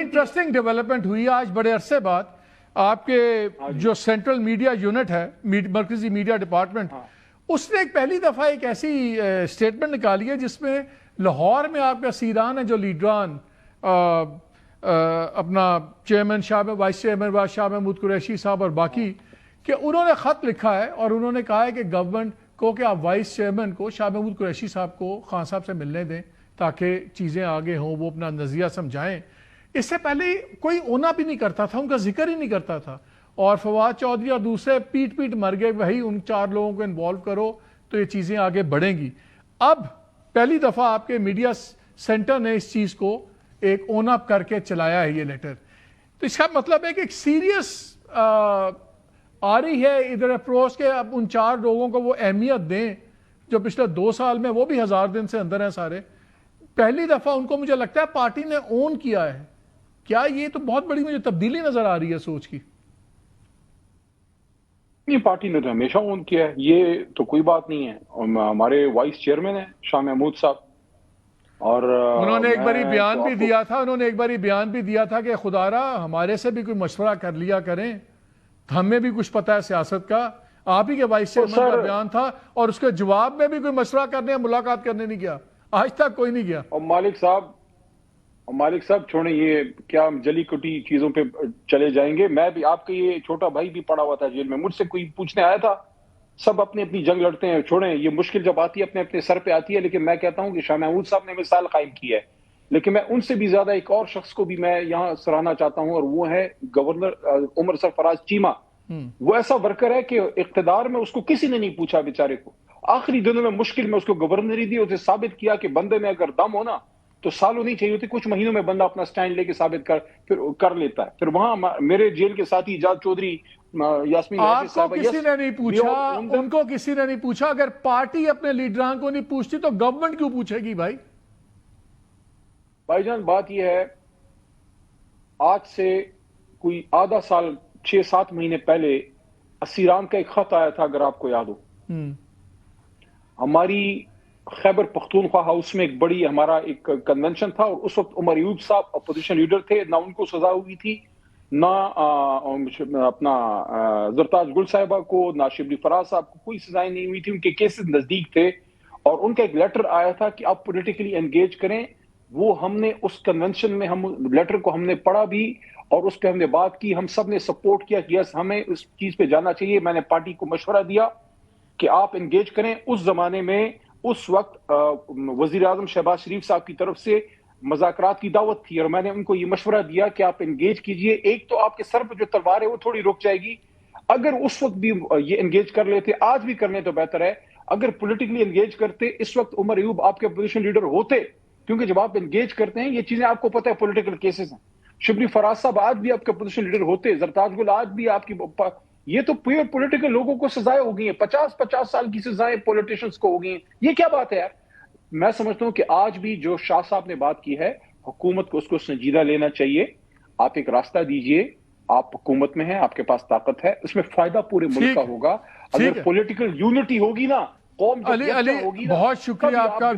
Interesting development ہوئی آج بڑے عرصے بعد. آپ کے جو سینٹرل میڈیا یونٹ ہے, مرکزی میڈیا ڈپارٹمنٹ, اس نے ایک پہلی دفعہ ایک ایسی سٹیٹمنٹ نکالی ہے جس میں لاہور میں آپ کے اسیران ہیں جو لیڈران, اپنا chairman vice chairman Shah Mahmood Qureshi صاحب اور باقی, کہ انہوں نے خط لکھا ہے اور انہوں نے کہا ہے کہ گورنمنٹ کو کہ آپ وائس چیئرمین کو شاہ محمود قریشی صاحب کو خان صاحب سے ملنے دیں تاکہ چیزیں آگے ہوں, وہ اپنا نظریہ سمجھائیں. اس سے پہلے کوئی اونا بھی نہیں کرتا تھا, ان کا ذکر ہی نہیں کرتا تھا, اور فواد چودھری اور دوسرے پیٹ مر گئے, وہی ان 4 لوگوں کو انوالو کرو تو یہ چیزیں آگے بڑھیں گی. اب پہلی دفعہ آپ کے میڈیا سینٹر نے اس چیز کو ایک اون اپ کر کے چلایا ہے یہ لیٹر. تو اس کا مطلب ہے کہ ایک سیریس آ رہی ہے ادھر اپروچ کے اب ان 4 لوگوں کو وہ اہمیت دیں جو پچھلے 2 سال میں وہ بھی 1000 دن سے اندر ہیں سارے. پہلی دفعہ ان کو مجھے لگتا ہے پارٹی نے اون کیا ہے. کیا یہ تو بہت بڑی مجھے تبدیلی نظر آ رہی ہے سوچ کی؟ یہ پارٹی نے تو ہمیشہ اون کیا ہے, یہ تو کوئی بات نہیں ہے. ہمارے وائس چیئرمین ہیں شاہ محمود صاحب, اور انہوں نے ایک باری بیان بھی دیا تھا کہ خدا را ہمارے سے بھی کوئی مشورہ کر لیا کریں, ہمیں بھی کچھ پتہ ہے سیاست کا. آپ ہی کے وائس چیئرمین کا بیان تھا اور اس کے جواب میں بھی کوئی مشورہ کرنے ملاقات کرنے نہیں گیا, آج تک کوئی نہیں گیا. اور مالک صاحب چھوڑیں, یہ کیا ہم جلی کٹی چیزوں پہ چلے جائیں گے. میں بھی, آپ کے یہ چھوٹا بھائی بھی پڑا ہوا تھا جیل میں, مجھ سے کوئی پوچھنے آیا تھا. سب اپنی اپنی جنگ لڑتے ہیں, چھوڑیں, یہ مشکل جب آتی ہے اپنے اپنے سر پہ آتی ہے. لیکن میں کہتا ہوں کہ شاہ محمود صاحب نے مثال قائم کی ہے, لیکن میں ان سے بھی زیادہ ایک اور شخص کو بھی میں یہاں سراہنا چاہتا ہوں, اور وہ ہے گورنر عمر سرفراز چیمہ. وہ ایسا ورکر ہے کہ اقتدار میں اس کو کسی نے نہیں پوچھا بیچارے کو, آخری دنوں میں مشکل میں اس کو گورنری دی, اسے ثابت کیا کہ بندے میں اگر دم ہونا تو سالوں نہیں چاہیے ہوتے, کچھ مہینوں میں بندہ اپنا سٹینڈ لے کے ثابت کر لیتا ہے. پھر وہاں میرے جیل کے ساتھی اجاز چودھری, یاسمین, آپ کو کسی نے نہیں پوچھا, ان کو کسی نے نہیں پوچھا. اگر پارٹی اپنے لیڈران کو نہیں پوچھتی تو گورنمنٹ کیوں پوچھے گی بھائی؟ بھائی جان بات یہ ہے, آج سے کوئی آدھا سال 6-7 مہینے پہلے اسیران کا ایک خط آیا تھا, اگر آپ کو یاد ہو. ہماری خیبر پختونخوا ہاؤس میں ایک بڑی ہمارا ایک کنونشن تھا, اور اس وقت عمر ایوب صاحب اپوزیشن لیڈر تھے. نہ ان کو سزا ہوئی تھی, نہ اپنا زرتاج گل صاحبہ کو, نہ شبلی فراز صاحب کو, کوئی سزائیں نہیں ہوئی تھی. ان کے کیسز نزدیک تھے, اور ان کا ایک لیٹر آیا تھا کہ آپ پولیٹیکلی انگیج کریں. وہ ہم نے اس کنونشن میں, ہم لیٹر کو ہم نے پڑھا بھی, اور اس پہ ہم نے بات کی. ہم سب نے سپورٹ کیا کہ یس ہمیں اس چیز پہ جانا چاہیے. میں نے پارٹی کو مشورہ دیا کہ آپ انگیج کریں. اس زمانے میں اس وقت وزیر اعظم شہباز شریف صاحب کی طرف سے مذاکرات کی دعوت تھی, اور میں نے ان کو یہ مشورہ دیا کہ آپ انگیج کیجئے. ایک تو آپ کے سر پہ جو تلوار ہے وہ تھوڑی رک جائے گی. اگر اس وقت بھی یہ انگیج کر لیتے, آج بھی کرنے تو بہتر ہے. اگر پولیٹیکلی انگیج کرتے, اس وقت عمر ایوب آپ کے اپوزیشن لیڈر ہوتے, کیونکہ جب آپ انگیج کرتے ہیں یہ چیزیں آپ کو پتہ ہے پولیٹیکل کیسز ہیں. شبلی فراز صاحب آج بھی آپ کے اپوزیشن لیڈر ہوتے, زرتاج گل آج بھی آپ کی, یہ تو پیور پولیٹیکل لوگوں کو سزائیں ہو گئی ہیں, 50 سال کی سزائیں پولیٹیشنز کو ہو گئی ہیں. یہ کیا بات ہے یار؟ میں سمجھتا ہوں کہ آج بھی جو شاہ صاحب نے بات کی ہے, حکومت کو اس کو سنجیدہ لینا چاہیے. آپ ایک راستہ دیجئے, آپ حکومت میں ہیں, آپ کے پاس طاقت ہے, اس میں فائدہ پورے ملک کا ہوگا. اگر پولیٹیکل یونٹی ہوگی نا, قوم علی بہت شکریہ آپ کا.